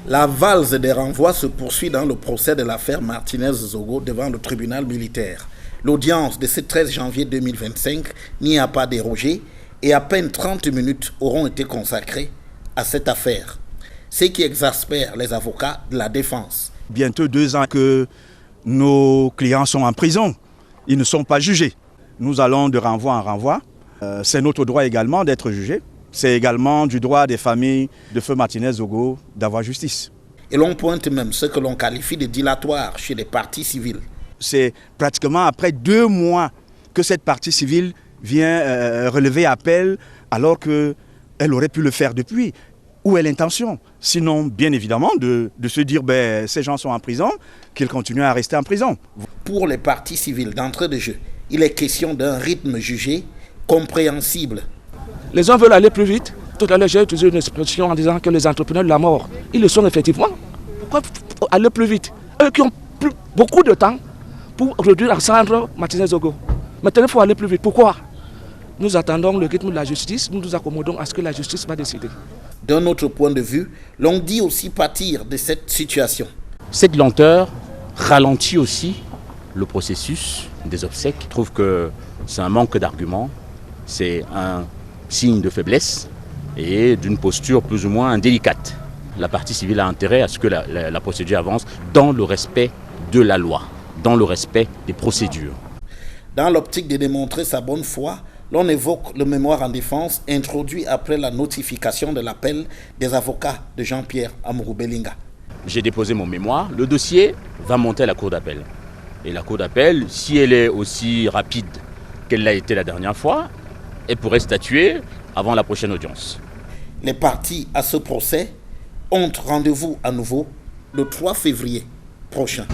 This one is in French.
La valse des renvois se poursuit dans le procès de l'affaire Martinez-Zogo devant le tribunal militaire. L'audience de ce 13 janvier 2025 n'y a pas dérogé et à peine 30 minutes auront été consacrées à cette affaire. Ce qui exaspère les avocats de la défense. Bientôt 2 ans que nos clients sont en prison. Ils ne sont pas jugés. Nous allons de renvoi en renvoi. C'est notre droit également d'être jugés. C'est également du droit des familles de feu Martinez-Zogo d'avoir justice. Et l'on pointe même ce que l'on qualifie de dilatoire chez les parties civiles. C'est pratiquement après 2 mois que cette partie civile vient relever appel alors qu'elle aurait pu le faire depuis. Où est l'intention? Sinon, bien évidemment, de se dire ces gens sont en prison, qu'ils continuent à rester en prison. Pour les parties civiles d'entrée de jeu, il est question d'un rythme jugé compréhensible. Les gens veulent aller plus vite. Tout à l'heure, j'ai utilisé une expression en disant que les entrepreneurs de la mort, ils le sont effectivement. Pourquoi aller plus vite? Eux qui ont beaucoup de temps pour réduire ensemble Martinez-Zogo. Maintenant, il faut aller plus vite. Pourquoi? Nous attendons le rythme de la justice, nous nous accommodons à ce que la justice va décider. D'un autre point de vue, l'on dit aussi pâtir de cette situation. Cette lenteur ralentit aussi le processus des obsèques. Je trouve que c'est un manque d'arguments, c'est un signe de faiblesse et d'une posture plus ou moins indélicate. La partie civile a intérêt à ce que la procédure avance dans le respect de la loi, dans le respect des procédures. Dans l'optique de démontrer sa bonne foi, l'on évoque le mémoire en défense introduit après la notification de l'appel des avocats de Jean-Pierre Amourou-Belinga. J'ai déposé mon mémoire, le dossier va monter à la cour d'appel. Et la cour d'appel, si elle est aussi rapide qu'elle l'a été la dernière fois, elle pourrait statuer avant la prochaine audience. Les parties à ce procès ont rendez-vous à nouveau le 3 février prochain.